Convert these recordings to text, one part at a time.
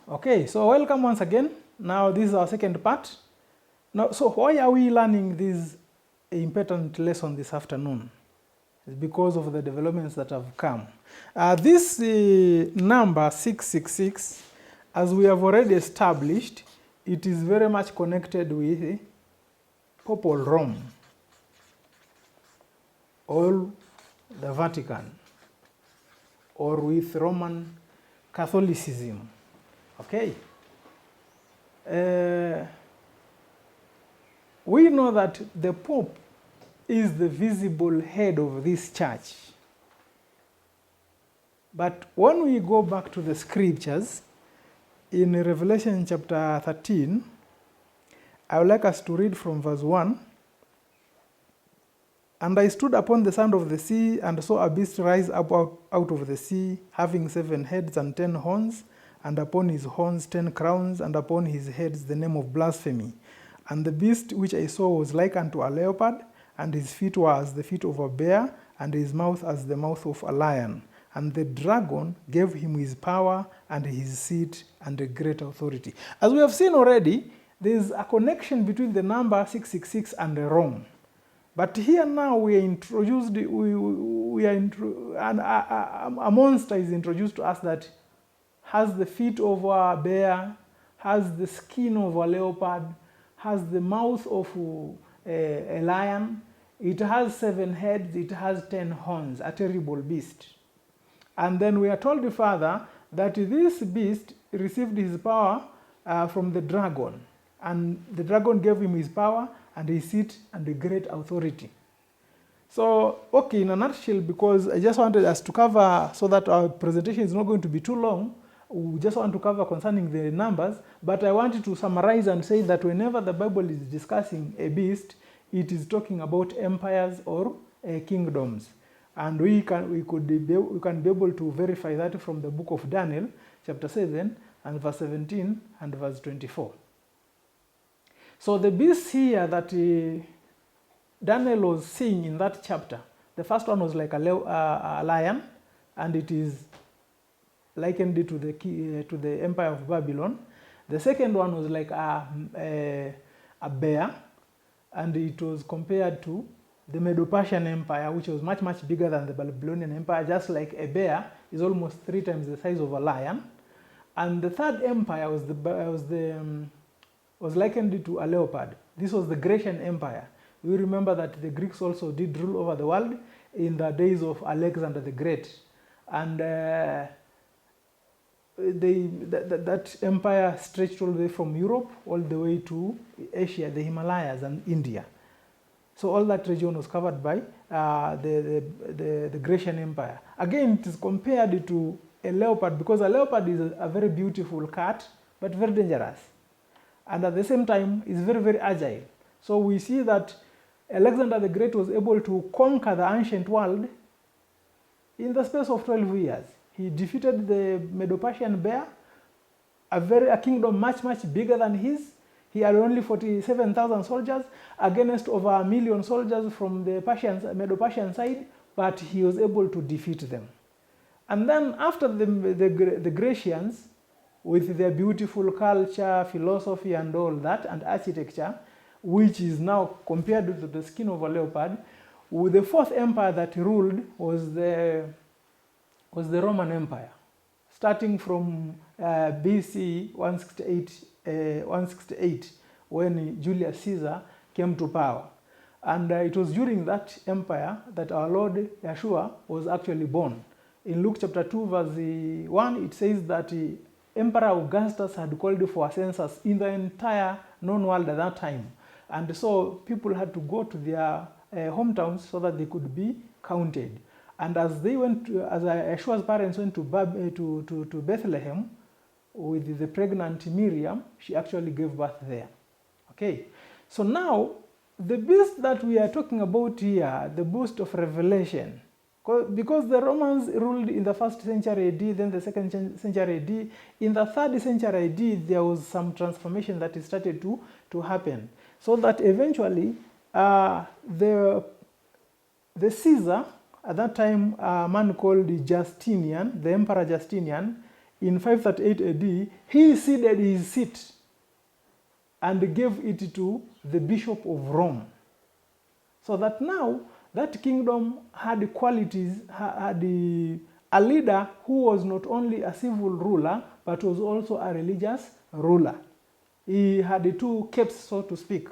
Okay, so welcome once again. Now this is our second part. Now, so why are we learning this important lesson this afternoon? It's because of the developments that have come. This number 666, as we have already established, it is very much connected with Papal Rome or the Vatican or with Roman Catholicism. Okay. We know that the Pope is the visible head of this church. But when we go back to the scriptures, in Revelation chapter 13, I would like us to read from verse 1. And I stood upon the sand of the sea and saw a beast rise up out of the sea, having 7 heads and 10 horns, and upon his horns 10 crowns, and upon his heads the name of blasphemy. And the beast which I saw was like unto a leopard, and his feet were as the feet of a bear, and his mouth as the mouth of a lion. And the dragon gave him his power and his seat and a great authority. As we have seen already, there is a connection between the number 666 and Rome. But here now we are introduced, a monster is introduced to us that has the feet of a bear, has the skin of a leopard, has the mouth of a lion, it has 7 heads, it has 10 horns, a terrible beast. And then we are told further that this beast received his power from the dragon, and the dragon gave him his power and his seat and a great authority. So, okay, in a nutshell, because I just wanted us to cover so that our presentation is not going to be too long, we just want to cover concerning the numbers, but I wanted to summarize and say that whenever the Bible is discussing a beast, it is talking about empires or kingdoms. And we can be able to verify that from the book of Daniel, chapter 7, and verse 17 and verse 24. So the beasts here that Daniel was seeing in that chapter, the first one was like a lion, and it is likened to the empire of Babylon. The second one was like a bear, and it was compared to the Medo-Persian Empire, which was much, much bigger than the Babylonian Empire, just like a bear is almost 3 times the size of a lion. And the third empire was likened to a leopard. This was the Grecian Empire. We remember that the Greeks also did rule over the world in the days of Alexander the Great. And that empire stretched all the way from Europe all the way to Asia, the Himalayas, and India. So all that region was covered by the Grecian Empire. Again, it is compared to a leopard because a leopard is a very beautiful cat, but very dangerous. And at the same time, is very, very agile. So we see that Alexander the Great was able to conquer the ancient world in the space of 12 years. He defeated the Medo-Persian bear, a kingdom much, much bigger than his. He had only 47,000 soldiers against over 1 million soldiers from the Medo-Persian side, but he was able to defeat them. And then after the Grecians, with their beautiful culture, philosophy, and all that, and architecture, which is now compared to the skin of a leopard, with the fourth empire that ruled was the Roman Empire, starting from BC 168, when Julius Caesar came to power. And it was during that empire that our Lord Yeshua was actually born. In Luke chapter 2, verse 1, it says that Emperor Augustus had called for a census in the entire known world at that time. And so people had to go to their hometowns so that they could be counted. And as Yeshua's parents went to Bethlehem with the pregnant Miriam, she actually gave birth there. Okay, so now the beast that we are talking about here, the beast of Revelation, because the Romans ruled in the 1st century AD, then the 2nd century AD. In the 3rd century AD, there was some transformation that started to happen. So that eventually the Caesar, at that time a man called Justinian, the Emperor Justinian, in 538 AD, he ceded his seat and gave it to the Bishop of Rome. So that now, that kingdom had qualities, had a leader who was not only a civil ruler, but was also a religious ruler. He had two capes, so to speak.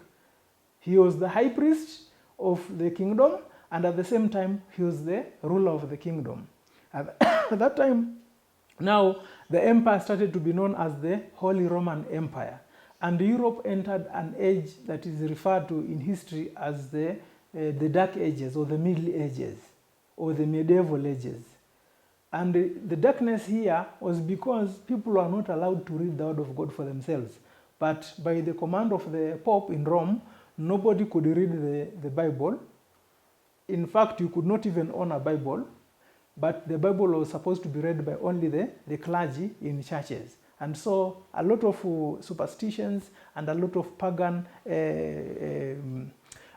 He was the high priest of the kingdom, and at the same time, he was the ruler of the kingdom. At that time, now, the empire started to be known as the Holy Roman Empire. And Europe entered an age that is referred to in history as the Dark Ages, or the Middle Ages, or the Medieval Ages. And the darkness here was because people were not allowed to read the word of God for themselves. But by the command of the Pope in Rome, nobody could read the Bible. In fact, you could not even own a Bible, but the Bible was supposed to be read by only the clergy in churches. And so a lot of superstitions and a lot of pagan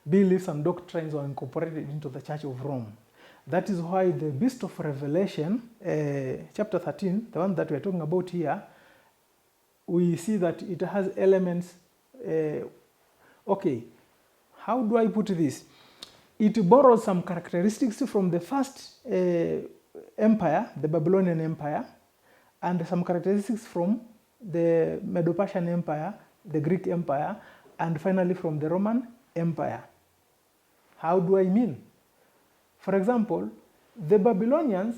beliefs and doctrines were incorporated into the Church of Rome. That is why the Beast of Revelation, chapter 13, the one that we're talking about here, we see that it has elements. Okay, how do I put this? It borrows some characteristics from the first empire, the Babylonian Empire, and some characteristics from the Medo-Persian Empire, the Greek Empire, and finally from the Roman Empire. How do I mean? For example, the Babylonians,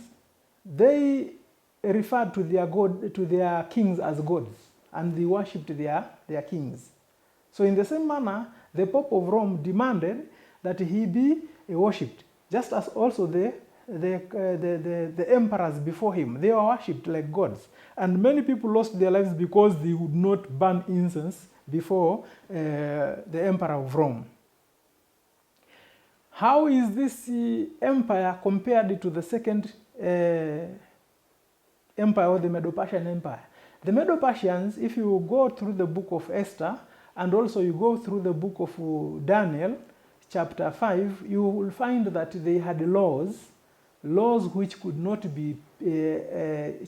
they referred to their kings as gods, and they worshipped their kings. So in the same manner, the Pope of Rome demanded that he be worshipped, just as also the emperors before him. They were worshipped like gods. And many people lost their lives because they would not burn incense before the emperor of Rome. How is this empire compared to the second empire, or the Medo-Persian Empire? The Medo-Persians, if you go through the book of Esther, and also you go through the book of Daniel, chapter 5, you will find that they had laws which could not be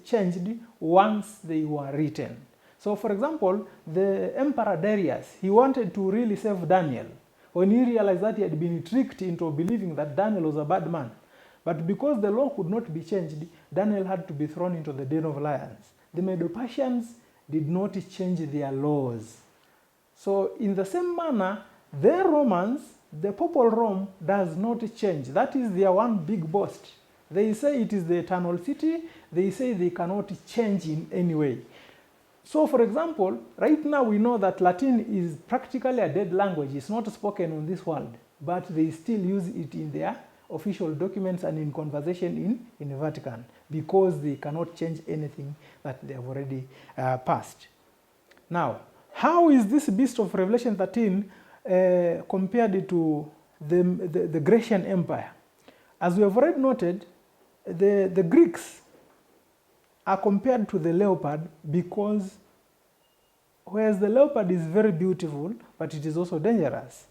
changed once they were written. So for example, the Emperor Darius, he wanted to really save Daniel when he realized that he had been tricked into believing that Daniel was a bad man. But because the law could not be changed, Daniel had to be thrown into the den of lions. The Medo-Persians did not change their laws. So in the same manner, the Romans, the Papal Rome does not change. That is their one big boast. They say it is the eternal city. They say they cannot change in any way. So for example, right now we know that Latin is practically a dead language. It's not spoken on this world, but they still use it in their official documents and in conversation in the Vatican, because they cannot change anything that they have already passed. Now, how is this Beast of Revelation 13 compared to the Grecian Empire? As we have already noted, the Greeks are compared to the leopard because whereas the leopard is very beautiful, but it is also dangerous.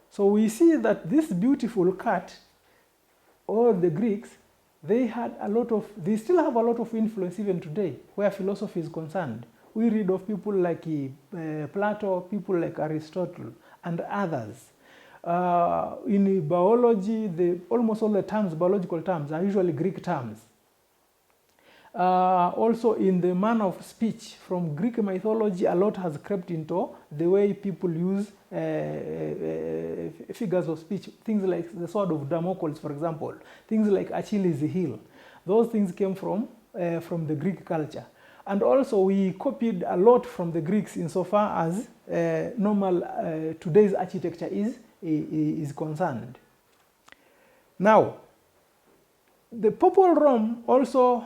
So we see that this beautiful cat, or the Greeks, they still have a lot of influence even today where philosophy is concerned. We read of people like Plato, people like Aristotle, and others. In biology, almost all the terms, biological terms, are usually Greek terms. Also in the manner of speech, from Greek mythology, a lot has crept into the way people use figures of speech. Things like the sword of Damocles, for example. Things like Achilles' heel. Those things came from the Greek culture. And also we copied a lot from the Greeks insofar as today's architecture is concerned. Now, the Papal Rome also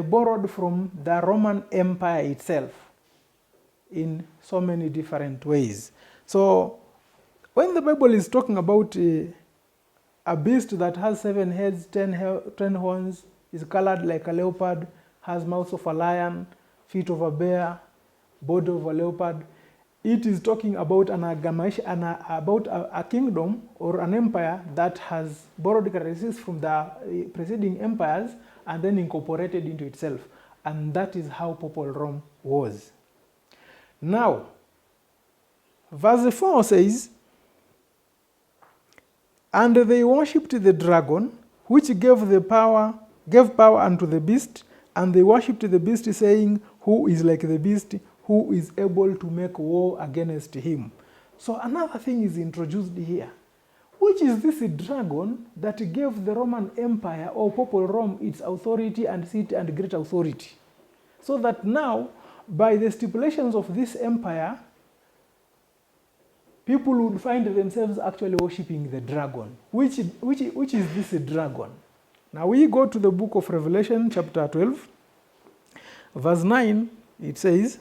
borrowed from the Roman Empire itself in so many different ways. So when the Bible is talking about a beast that has 7 heads, 10 horns, is colored like a leopard, has mouth of a lion, feet of a bear, body of a leopard, it is talking about about a kingdom or an empire that has borrowed characteristics from the preceding empires and then incorporated into itself. and that is how Popol Vuh was. Now, verse 4 says, and they worshipped the dragon, which gave power unto the beast, and they worshipped the beast, saying, who is like the beast, who is able to make war against him. So another thing is introduced here. Which is this dragon that gave the Roman Empire or Popol Vuh its authority and seat and great authority? So that now, by the stipulations of this empire, people would find themselves actually worshipping the dragon. Which is this dragon? Now we go to the book of Revelation, chapter 12, verse 9, it says,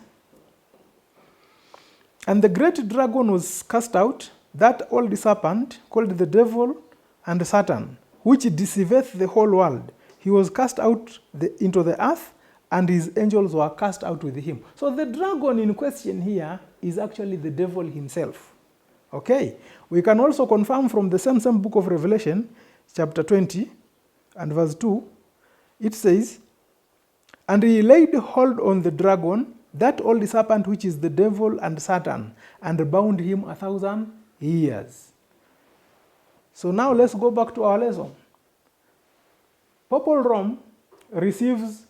and the great dragon was cast out, that old serpent, called the devil and Satan, which deceiveth the whole world. He was cast out into the earth, and his angels were cast out with him. So the dragon in question here is actually the devil himself. Okay, we can also confirm from the same book of Revelation, chapter 20 and verse 2, it says, and he laid hold on the dragon, that old serpent which is the devil and Satan, and bound him 1,000 years. So now let's go back to our lesson. Popol Vuh receives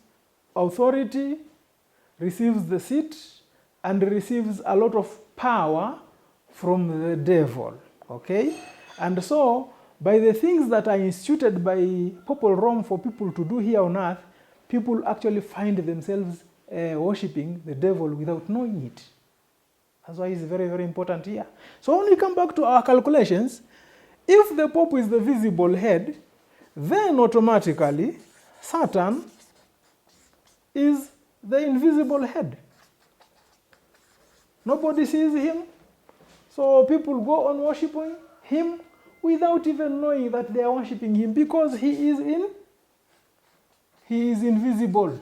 authority, receives the seat, and receives a lot of power from the devil. Okay? And so, by the things that are instituted by Popol Vuh for people to do here on earth, people actually find themselves worshipping the devil without knowing it. That's why it's very, very important here. So when we come back to our calculations, if the Pope is the visible head, then automatically Satan is the invisible head. Nobody sees him, so people go on worshiping him without even knowing that they are worshiping him, because he is invisible.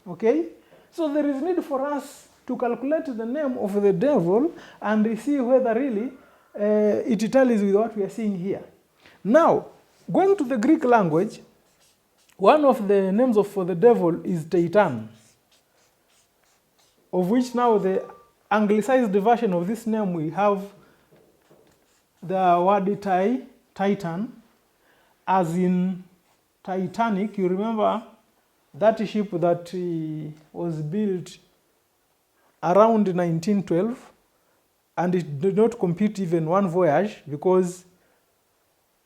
Okay? So there is need for us to calculate the name of the devil and see whether really it tallies with what we are seeing here. Now, going to the Greek language, one of the names for the devil is Titan, of which now the anglicized version of this name, we have the word Titan, as in Titanic. You remember that ship that was built around 1912, and it did not complete even one voyage because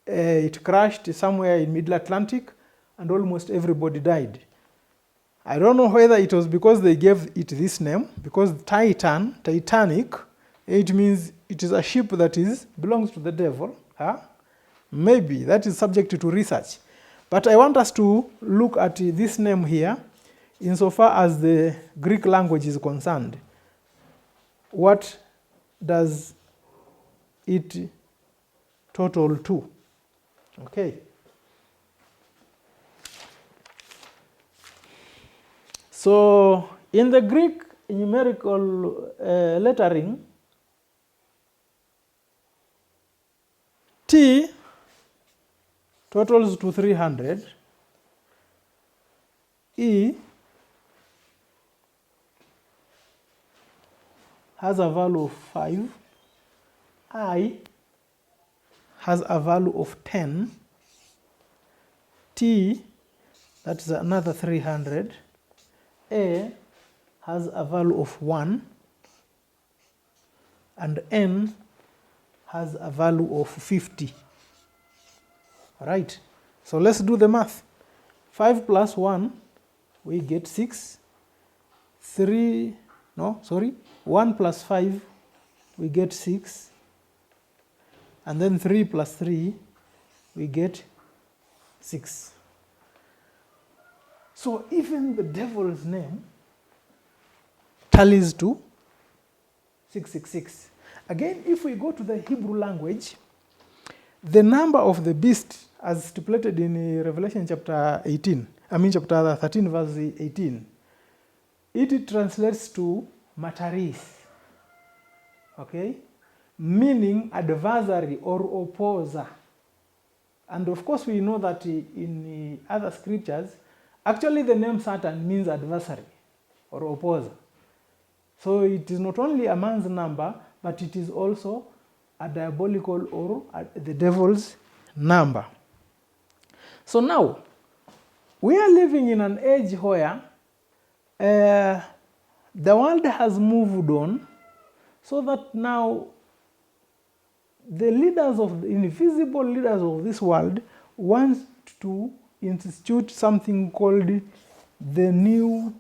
it crashed somewhere in Middle Atlantic and almost everybody died. I don't know whether it was because they gave it this name, because Titanic, it means it is a ship that belongs to the devil. Huh? Maybe that is subject to research. But I want us to look at this name here insofar as the Greek language is concerned. What does it total to? Okay. So in the Greek numerical lettering, T totals to 300, E has a value of 5, I has a value of 10, T, that's another 300, A has a value of 1, and N has a value of 50. Right, so let's do the math. 5 plus 1, we get 6. 1 plus 5, we get 6. And then 3 plus 3, we get 6. So even the devil's name tallies to 666. Again, if we go to the Hebrew language, the number of the beast, as stipulated in Revelation chapter 13, verse 18, it translates to mataris, okay, meaning adversary or opposer. And of course, we know that in other scriptures, Actually, the name Saturn means adversary or opposer. So it is not only a man's number, but it is also a diabolical or the devil's number. So now, we are living in an age where the world has moved on, so that now the leaders of the invisible leaders of this world want to institute something called the New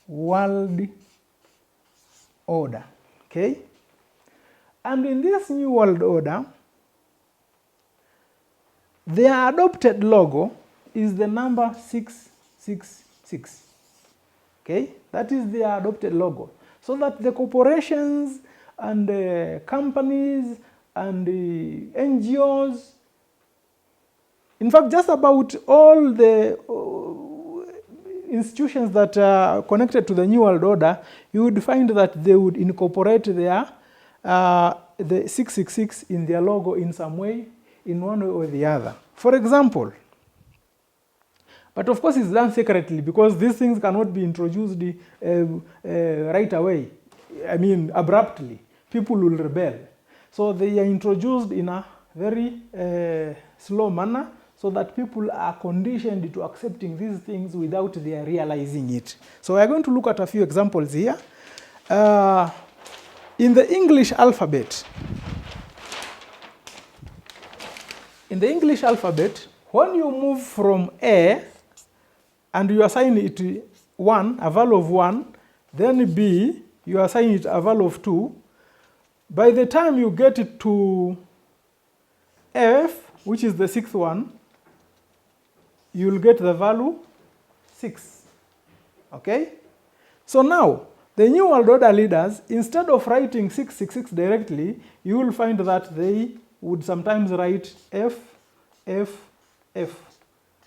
World Order. Okay? And in this New World Order, their adopted logo is the number 666. Okay? That is their adopted logo. So that the corporations and the companies and the NGOs, in fact, just about all the institutions that are connected to the New World Order, you would find that they would incorporate their the 666 in their logo in some way, in one way or the other. For example, but of course it's done secretly, because these things cannot be introduced right away. I mean, abruptly. People will rebel. So they are introduced in a very slow manner, so that people are conditioned to accepting these things without their realizing it. So we are going to look at a few examples here. In the English alphabet, when you move from A and you assign it 1, a value of 1, then B, you assign it a value of 2, by the time you get it to F, which is the sixth one, you will get the value 6. Okay? So now, the New World Order leaders, instead of writing 666 directly, you will find that they would sometimes write F, F, F,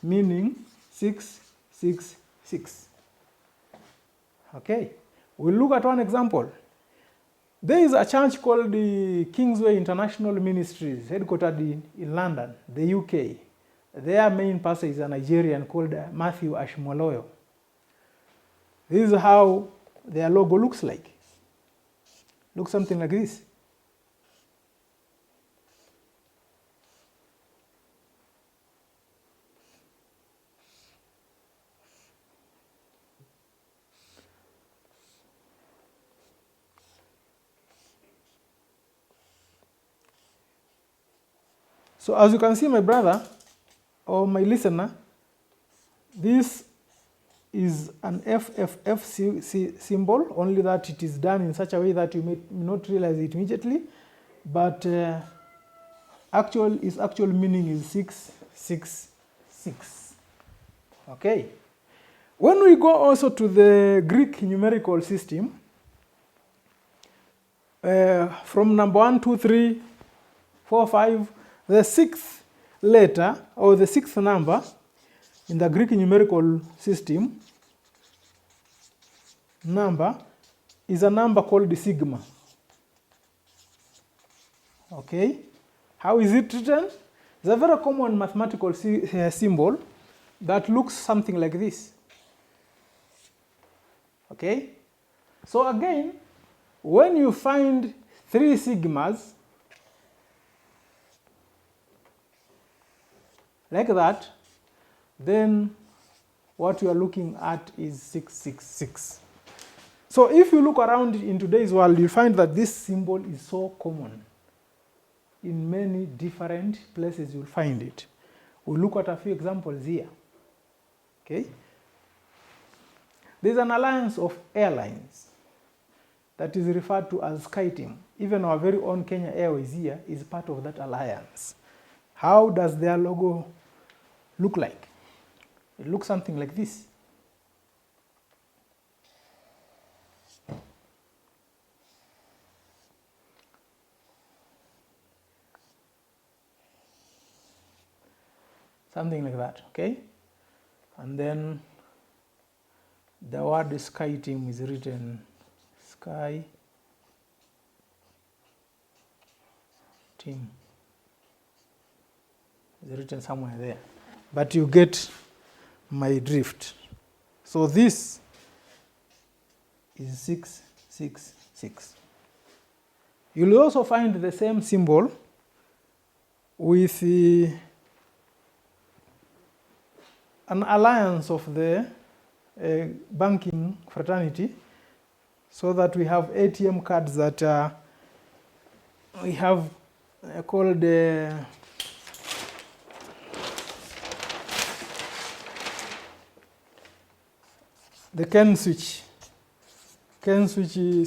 meaning 666. Okay? We'll look at one example. There is a church called the Kingsway International Ministries, headquartered in London, the UK. Their main pastor is a Nigerian called Matthew Ashmoloyo. This is how their logo looks like. Looks something like this. So as you can see, my brother or my listener, this is an FFF symbol, only that it is done in such a way that you may not realize it immediately, but its actual meaning is 666. Okay. When we go also to the Greek numerical system, from number 1, 2, 3, 4, 5, the sixth letter or the sixth number in the Greek numerical system number is a number called sigma. Okay? How is it written? It's a very common mathematical symbol that looks something like this. Okay? So again, when you find 3 sigmas like that, then what you are looking at is 666. So if you look around in today's world, you find that this symbol is so common. In many different places you'll find it. We'll look at a few examples here. Okay? There's an alliance of airlines that is referred to as SkyTeam. Even our very own Kenya Airways here is part of that alliance. How does their logo look like? It looks something like this. Something like that, okay? And then the word SkyTeam is written Sky Team. It's written somewhere there. But you get my drift. So this is 666. You'll also find the same symbol with an alliance of the banking fraternity, so that we have ATM cards that we have called the Ken switch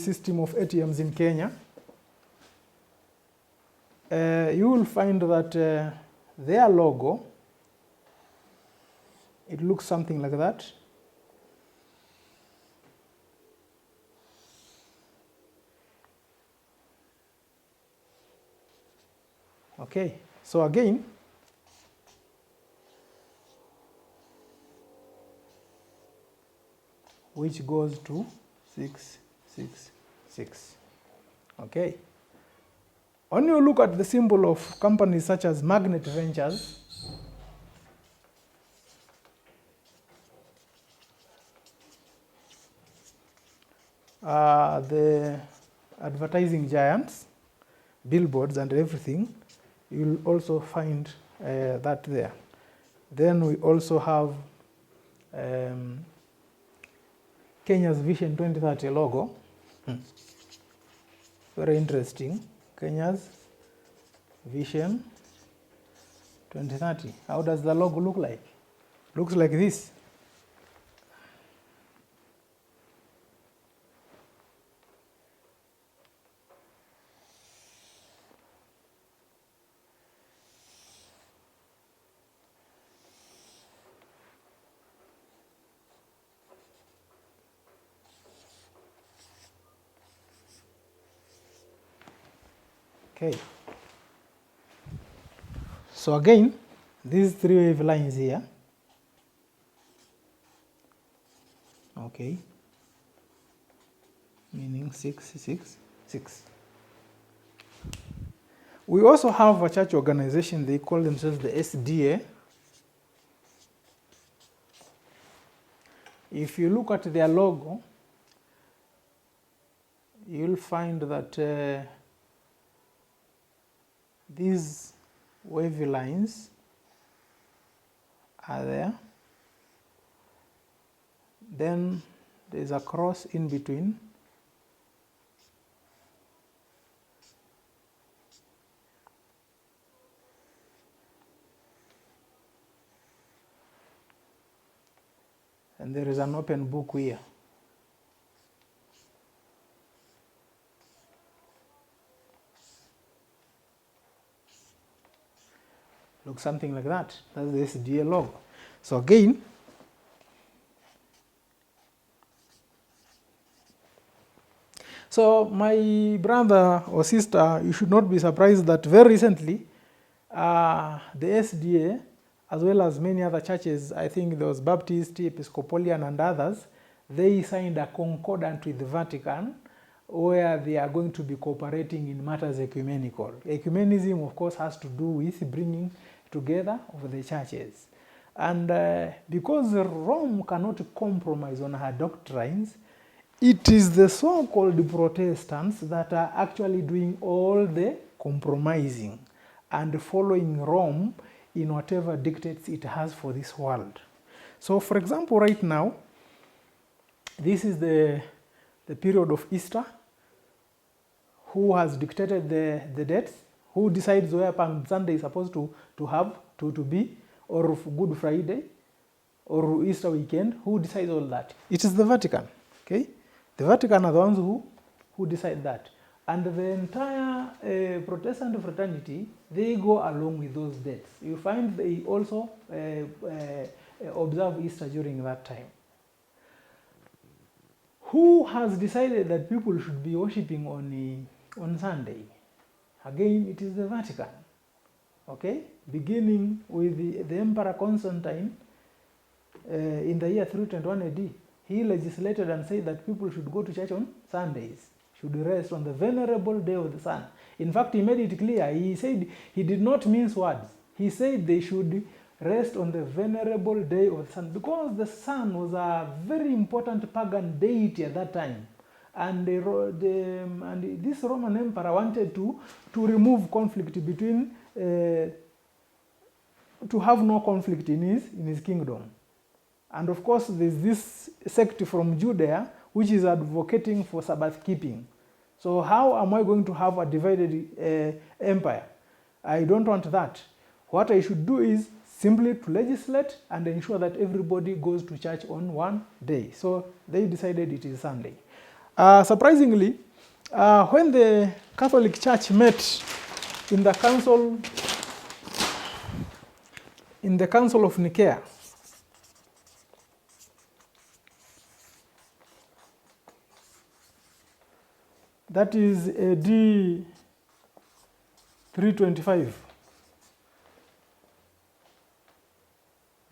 system of ATMs in Kenya. You will find that their logo, it looks something like that. Okay, so again, which goes to 666. Okay. When you look at the symbol of companies such as Magnet Ventures, the advertising giants, billboards and everything, you'll also find that there. Then we also have Kenya's Vision 2030 logo. Very interesting. Kenya's Vision 2030. How does the logo look like? Looks like this. Okay. So again, these three wave lines here. Okay. Meaning 666. We also have a church organization, they call themselves the SDA. If you look at their logo, you'll find that these wavy lines are there. Then there's a cross in between. And there is an open book here. Looks something like that. That's the SDA logo. So again, so my brother or sister, you should not be surprised that very recently, the SDA, as well as many other churches, I think there was Baptist, Episcopalian and others, they signed a concordant with the Vatican where they are going to be cooperating in matters ecumenical. Ecumenism, of course, has to do with bringing together of the churches. And because Rome cannot compromise on her doctrines, it is the so-called Protestants that are actually doing all the compromising and following Rome in whatever dictates it has for this world. So, for example, right now, this is the period of Easter. Who has dictated the dates? Who decides where Palm Sunday is supposed to be, or Good Friday, or Easter weekend? Who decides all that? It is the Vatican. Okay, the Vatican are the ones who decide that, and the entire Protestant fraternity, they go along with those dates. You find they also observe Easter during that time. Who has decided that people should be worshipping on Sunday? Again, it is the Vatican. Okay, beginning with the Emperor Constantine in the year 321 AD, he legislated and said that people should go to church on Sundays, should rest on the venerable day of the sun. In fact, he made it clear. He said he did not mince words. He said they should rest on the venerable day of the sun, because the sun was a very important pagan deity at that time. And, and this Roman emperor wanted to remove conflict between, to have no conflict in his kingdom. And of course, there's this sect from Judea which is advocating for Sabbath keeping. So how am I going to have a divided empire? I don't want that. What I should do is simply to legislate and ensure that everybody goes to church on one day. So they decided it is Sunday. Surprisingly, when the Catholic Church met in the Council of Nicaea, that is AD 325.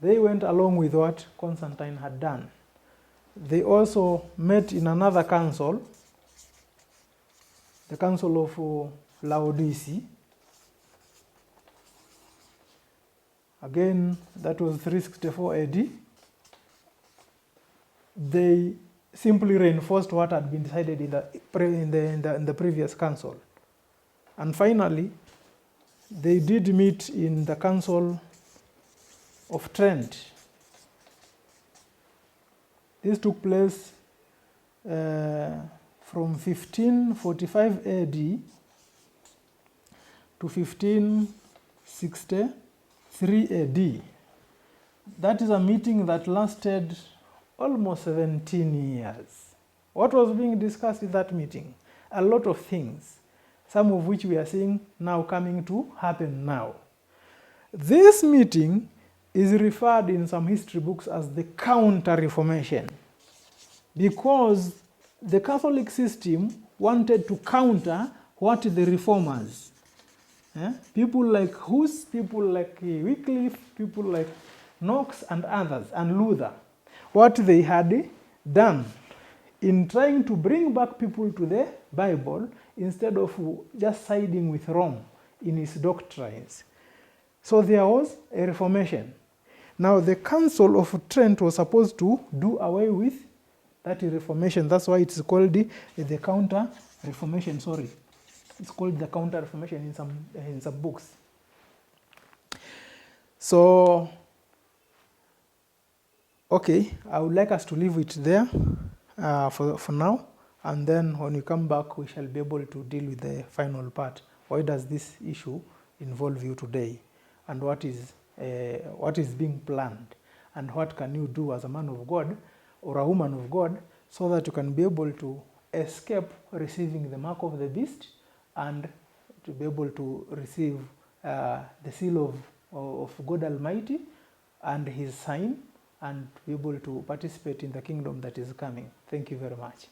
They went along with what Constantine had done. They also met in another council, the Council of Laodicea. Again, that was 364 AD. They simply reinforced what had been decided in the previous council. And finally, they did meet in the Council of Trent. This took place from 1545 AD to 1563 AD. That is a meeting that lasted almost 17 years. What was being discussed in that meeting? A lot of things, some of which we are seeing now coming to happen now. This meeting is referred in some history books as the Counter-Reformation, because the Catholic system wanted to counter what the reformers, people like Hus, people like Wycliffe, people like Knox and others, and Luther, what they had done in trying to bring back people to the Bible instead of just siding with Rome in its doctrines. So there was a reformation. Now the Council of Trent was supposed to do away with that reformation. That's why it's called the Counter-Reformation. Sorry, it's called the Counter-Reformation in some books. So, okay, I would like us to leave it there for now, and then when we come back, we shall be able to deal with the final part. Why does this issue involve you today, and what is being planned, and what can you do as a man of God or a woman of God so that you can be able to escape receiving the mark of the beast and to be able to receive the seal of God Almighty and his sign, and be able to participate in the kingdom that is coming. Thank you very much.